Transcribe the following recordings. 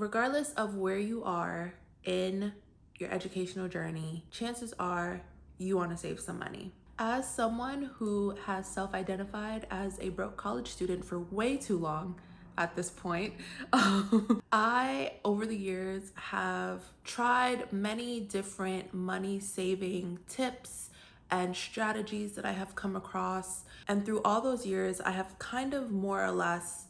regardless of where you are in your educational journey, chances are you want to save some money. As someone who has self-identified as a broke college student for way too long at this point, I, over the years, have tried many different money saving tips and strategies that I have come across. And through all those years, I have kind of more or less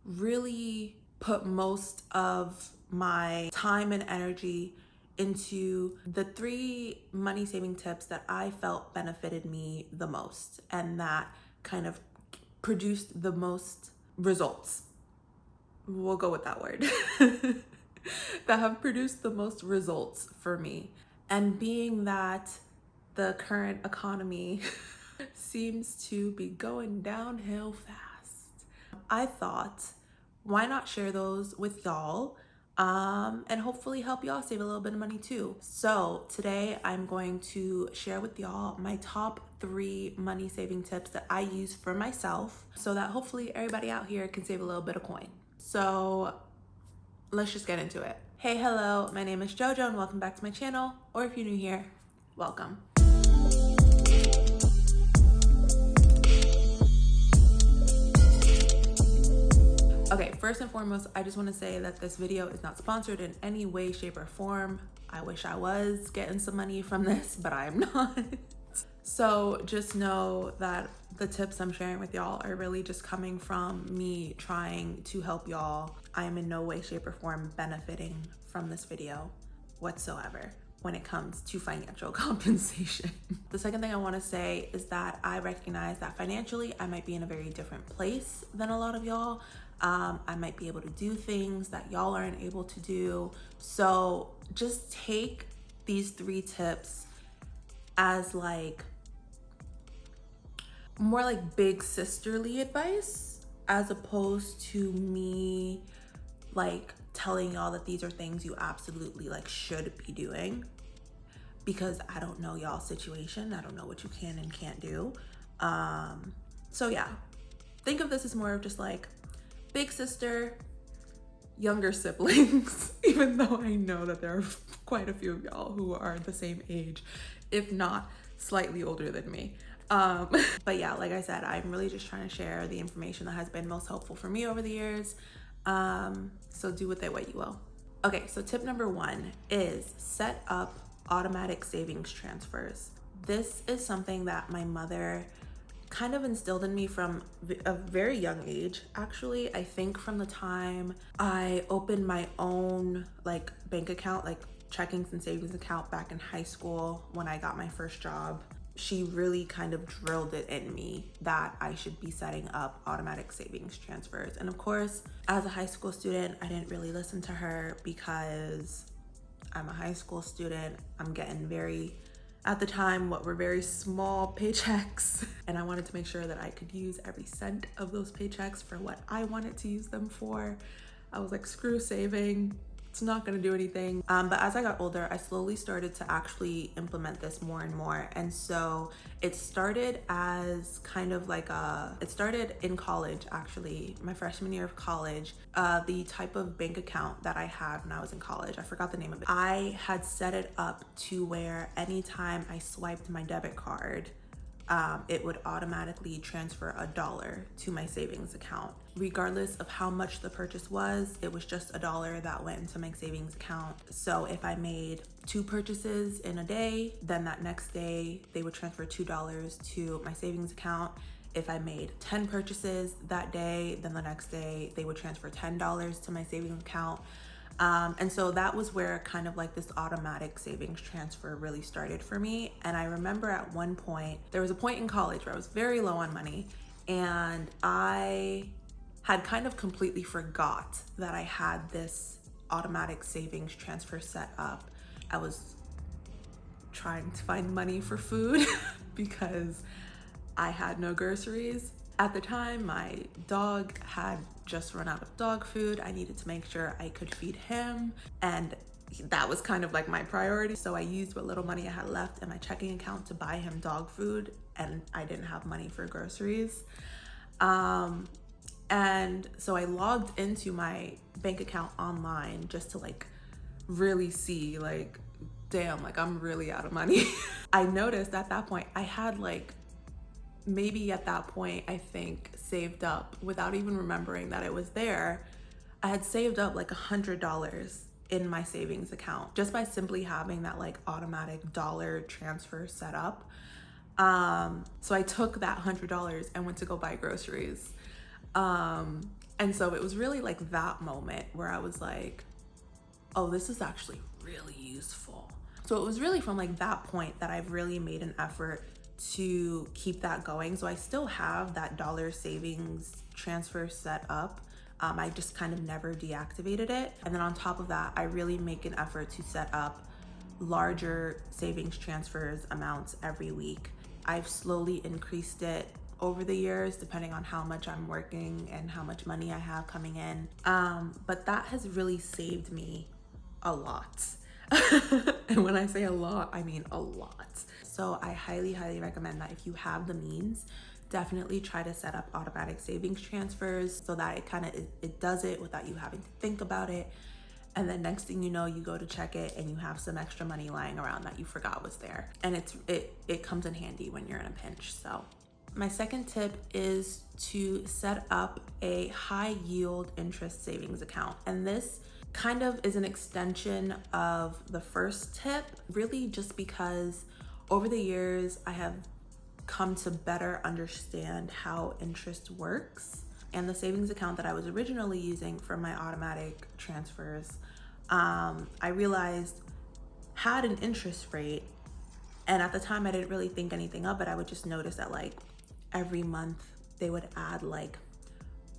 really put most of my time and energy into the 3 money saving tips that I felt benefited me the most and that kind of produced the most results. We'll go with that word. That have produced the most results for me. And being that the current economy seems to be going downhill fast, I thought, why not share those with y'all and hopefully help y'all save a little bit of money too. So today I'm going to share with y'all my top 3 money saving tips that I use for myself so that hopefully everybody out here can save a little bit of coin. So let's just get into it. Hey, hello, my name is JoJo and welcome back to my channel, or if you're new here, welcome. Okay, first and foremost, I just want to say that this video is not sponsored in any way, shape, or form. I wish I was getting some money from this, but I am not. So just know that the tips I'm sharing with y'all are really just coming from me trying to help y'all. I am in no way, shape, or form benefiting from this video whatsoever when it comes to financial compensation. The second thing I want to say is that I recognize that financially I might be in a very different place than a lot of y'all. I might be able to do things that y'all aren't able to do. So just take these 3 tips as like more like big sisterly advice, as opposed to me like telling y'all that these are things you absolutely like should be doing, because I don't know y'all's situation. I don't know what you can and can't do. So yeah, think of this as more of just like big sister, younger siblings, even though I know that there are quite a few of y'all who are the same age, if not slightly older than me. But yeah, like I said, I'm really just trying to share the information that has been most helpful for me over the years. So do with it what you will. Okay, so tip number 1 is set up automatic savings transfers. This is something that my mother kind of instilled in me from a very young age. Actually, I think from the time I opened my own like bank account, like checkings and savings account back in high school when I got my first job, she really kind of drilled it in me that I should be setting up automatic savings transfers. And of course, as a high school student, I didn't really listen to her because I'm a high school student. I'm getting at the time, what were very small paychecks. And I wanted to make sure that I could use every cent of those paychecks for what I wanted to use them for. I was like, screw saving. It's not gonna do anything. But as I got older, I slowly started to actually implement this more and more. And so it started as kind of like it started in college, actually, my freshman year of college. The type of bank account that I had when I was in college, I forgot the name of it. I had set it up to where anytime I swiped my debit card, it would automatically transfer $1 to my savings account. Regardless of how much the purchase was, it was just $1 that went into my savings account. So if I made 2 purchases in a day, then that next day they would transfer $2 to my savings account. If I made 10 purchases that day, then the next day they would transfer $10 to my savings account. And so that was where kind of like this automatic savings transfer really started for me. And I remember at one point, there was a point in college where I was very low on money, and I had kind of completely forgot that I had this automatic savings transfer set up. I was trying to find money for food because I had no groceries. At the time, my dog had just run out of dog food. I needed to make sure I could feed him, and that was kind of like my priority. So I used what little money I had left in my checking account to buy him dog food, and I didn't have money for groceries. And so I logged into my bank account online just to like really see like, damn, like I'm really out of money. I noticed at that point I had like, maybe at that point, I think saved up without even remembering that it was there. I had saved up like $100 in my savings account just by simply having that like automatic dollar transfer set up. So I took that $100 and went to go buy groceries. And so it was really like that moment where I was like, oh, this is actually really useful. So it was really from like that point that I've really made an effort to keep that going. So I still have that dollar savings transfer set up. I just kind of never deactivated it. And then on top of that, I really make an effort to set up larger savings transfers amounts every week. I've slowly increased it over the years, depending on how much I'm working and how much money I have coming in. But that has really saved me a lot. And when I say a lot, I mean a lot. So I highly, highly recommend that if you have the means, definitely try to set up automatic savings transfers so that it does it without you having to think about it. And then next thing you know, you go to check it and you have some extra money lying around that you forgot was there. And it comes in handy when you're in a pinch. So my second tip is to set up a high yield interest savings account. And this kind of is an extension of the first tip, really just because over the years I have come to better understand how interest works. And the savings account that I was originally using for my automatic transfers, I realized had an interest rate. And at the time I didn't really think anything of it. I would just notice that like every month they would add like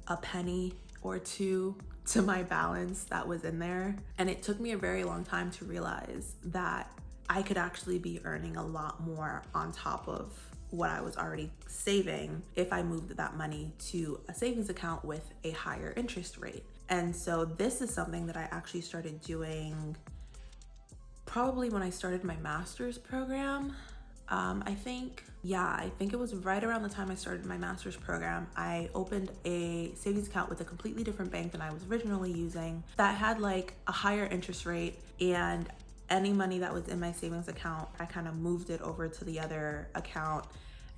a penny or two to my balance that was in there. And it took me a very long time to realize that I could actually be earning a lot more on top of what I was already saving if I moved that money to a savings account with a higher interest rate. And so this is something that I actually started doing probably when I started my master's program. I think it was right around the time I started my master's program. I opened a savings account with a completely different bank than I was originally using that had like a higher interest rate, and any money that was in my savings account, I kind of moved it over to the other account.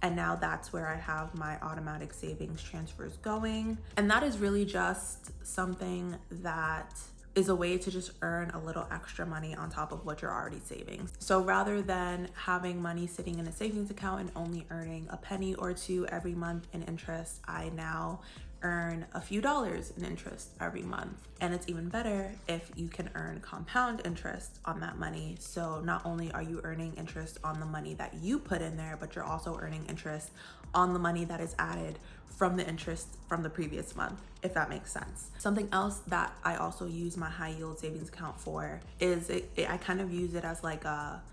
And now that's where I have my automatic savings transfers going. And that is really just something that is a way to just earn a little extra money on top of what you're already saving. So rather than having money sitting in a savings account and only earning a penny or two every month in interest, I now earn a few dollars in interest every month. And it's even better if you can earn compound interest on that money. So not only are you earning interest on the money that you put in there, but you're also earning interest on the money that is added from the interest from the previous month, if that makes sense. Something else that I also use my high yield savings account for is I kind of use it as like a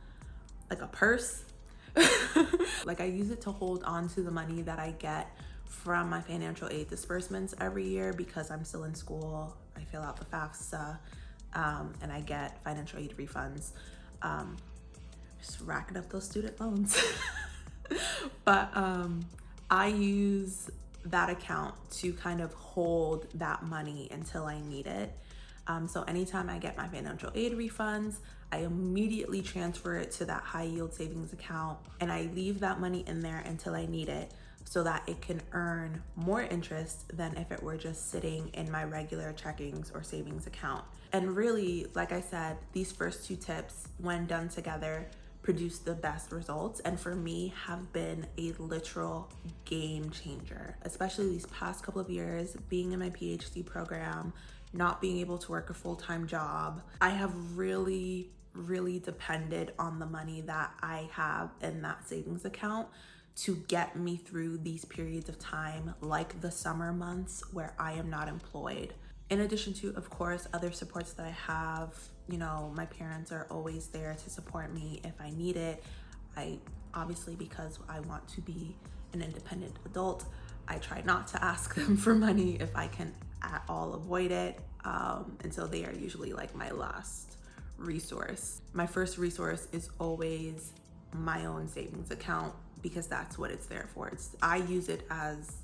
purse. Like I use it to hold on to the money that I get from my financial aid disbursements every year because I'm still in school. I fill out the FAFSA and I get financial aid refunds. Just racking up those student loans. But I use that account to kind of hold that money until I need it. So anytime I get my financial aid refunds, I immediately transfer it to that high yield savings account and I leave that money in there until I need it so that it can earn more interest than if it were just sitting in my regular checkings or savings account. And really, like I said, these first two tips, when done together, produce the best results, and for me have been a literal game changer, especially these past couple of years being in my PhD program, not being able to work a full-time job. I have really depended on the money that I have in that savings account to get me through these periods of time, like the summer months where I am not employed. In addition to, of course, other supports that I have, my parents are always there to support me if I need it. I obviously, because I want to be an independent adult, I try not to ask them for money if I can at all avoid it. And so they are usually like my last resource. My first resource is always my own savings account because that's what it's there for. I use it as,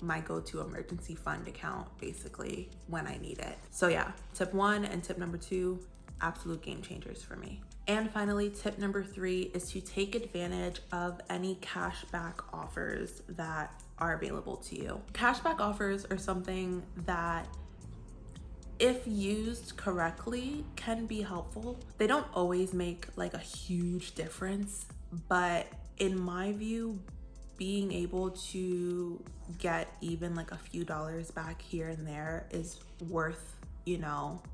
my go-to emergency fund account basically when I need it. So yeah, tip 1 and tip number 2, absolute game changers for me. And finally, tip number 3 is to take advantage of any cashback offers that are available to you. Cashback offers are something that, if used correctly, can be helpful. They don't always make like a huge difference, but in my view, being able to get even like a few dollars back here and there is worth,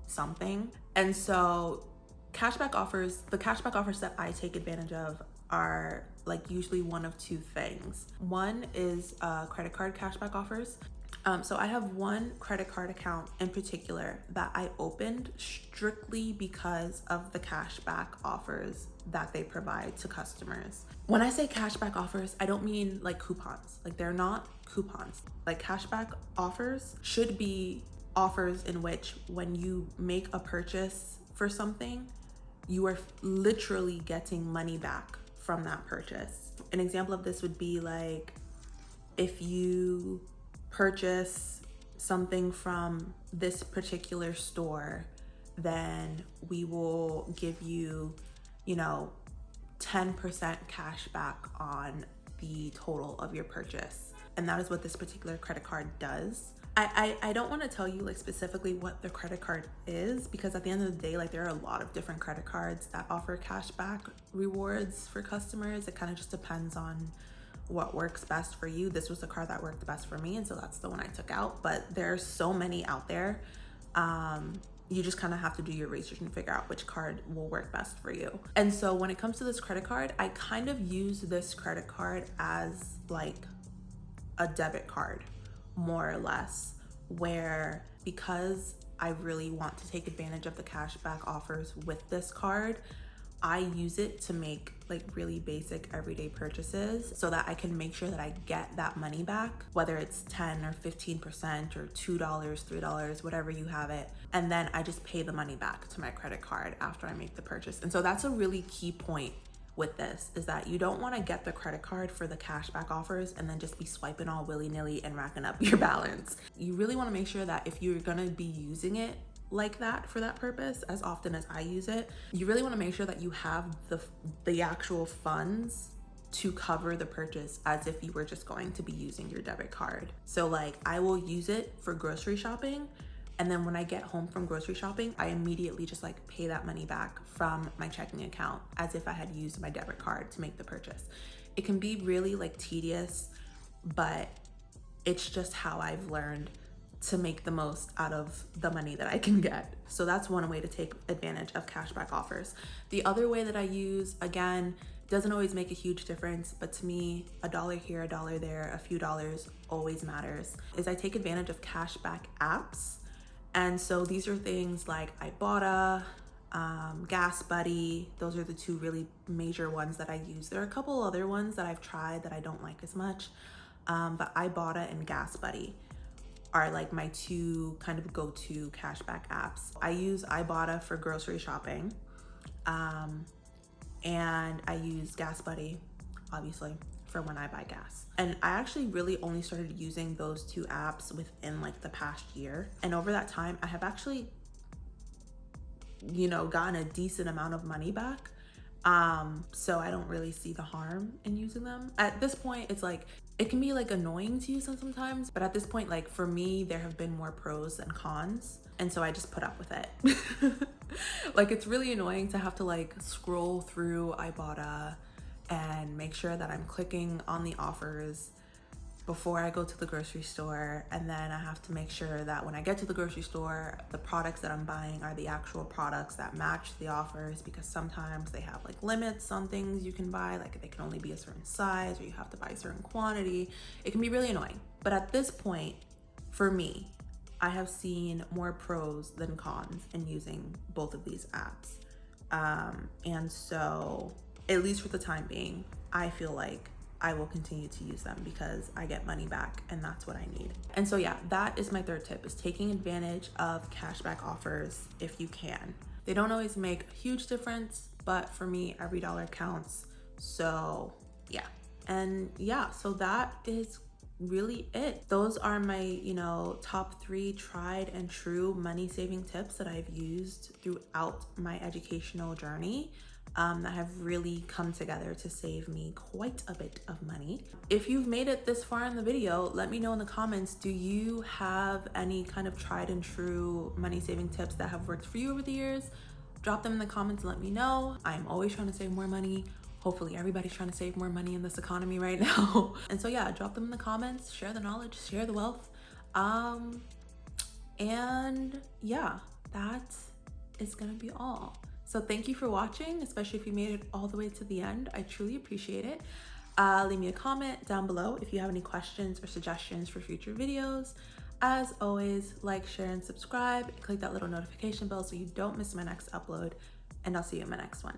something. And so the cashback offers that I take advantage of are like usually one of two things. One is credit card cashback offers. So I have one credit card account in particular that I opened strictly because of the cashback offers that they provide to customers. When I say cashback offers, I don't mean like coupons. Like, they're not coupons. Like, cashback offers should be offers in which when you make a purchase for something, you are literally getting money back from that purchase. An example of this would be like, if you purchase something from this particular store, then we will give you, 10% cash back on the total of your purchase. And that is what this particular credit card does. I don't want to tell you like specifically what the credit card is, because at the end of the day, like, there are a lot of different credit cards that offer cashback rewards for customers. It kind of just depends on what works best for you. This was the card that worked the best for me, and so that's the one I took out. But there's so many out there. You just kind of have to do your research and figure out which card will work best for you. And so when it comes to this credit card, I kind of use this credit card as like a debit card, more or less, where because I really want to take advantage of the cashback offers with this card, I use it to make like really basic everyday purchases so that I can make sure that I get that money back, whether it's 10 or 15% or $2, $3, whatever you have it. And then I just pay the money back to my credit card after I make the purchase. And so that's a really key point with this, is that you don't want to get the credit card for the cashback offers and then just be swiping all willy-nilly and racking up your balance. You really want to make sure that if you're going to be using it like that for that purpose, as often as I use it, you really want to make sure that you have the actual funds to cover the purchase as if you were just going to be using your debit card. So like, I will use it for grocery shopping, and then when I get home from grocery shopping, I immediately just like pay that money back from my checking account as if I had used my debit card to make the purchase. It can be really like tedious, but it's just how I've learned to make the most out of the money that I can get. So that's one way to take advantage of cashback offers. The other way that I use, again, doesn't always make a huge difference, but to me, $1 here, $1 there, a few dollars always matters, is I take advantage of cashback apps. And so these are things like Ibotta, Gas Buddy. Those are the two really major ones that I use. There are a couple other ones that I've tried that I don't like as much, but Ibotta and Gas Buddy are like my two kind of go-to cashback apps. I use Ibotta for grocery shopping, and I use Gas Buddy, obviously, for when I buy gas. And I actually really only started using those two apps within like the past year. And over that time, I have actually, gotten a decent amount of money back. So I don't really see the harm in using them. At this point, it's like, it can be like annoying to use them sometimes, but at this point, like for me, there have been more pros than cons. And so I just put up with it. Like, it's really annoying to have to like scroll through Ibotta and make sure that I'm clicking on the offers before I go to the grocery store. And then I have to make sure that when I get to the grocery store, the products that I'm buying are the actual products that match the offers, because sometimes they have like limits on things you can buy, like they can only be a certain size or you have to buy a certain quantity. It can be really annoying. But at this point, for me, I have seen more pros than cons in using both of these apps. And so, at least for the time being, I feel like I will continue to use them because I get money back and that's what I need. And so yeah, that is my third tip, is taking advantage of cashback offers if you can. They don't always make a huge difference, but for me, every dollar counts. So yeah. And yeah, so that is really it. Those are my, you know, top 3 tried and true money saving tips that I've used throughout my educational journey. That have really come together to save me quite a bit of money. If you've made it this far in the video, let me know in the comments, do you have any kind of tried and true money saving tips that have worked for you over the years? Drop them in the comments and let me know. I'm always trying to save more money. Hopefully everybody's trying to save more money in this economy right now. And so yeah, drop them in the comments, share the knowledge, share the wealth. And yeah, that is gonna be all. So thank you for watching, especially if you made it all the way to the end. I truly appreciate it. Leave me a comment down below if you have any questions or suggestions for future videos. As always, like, share, and subscribe. Click that little notification bell so you don't miss my next upload. And I'll see you in my next one.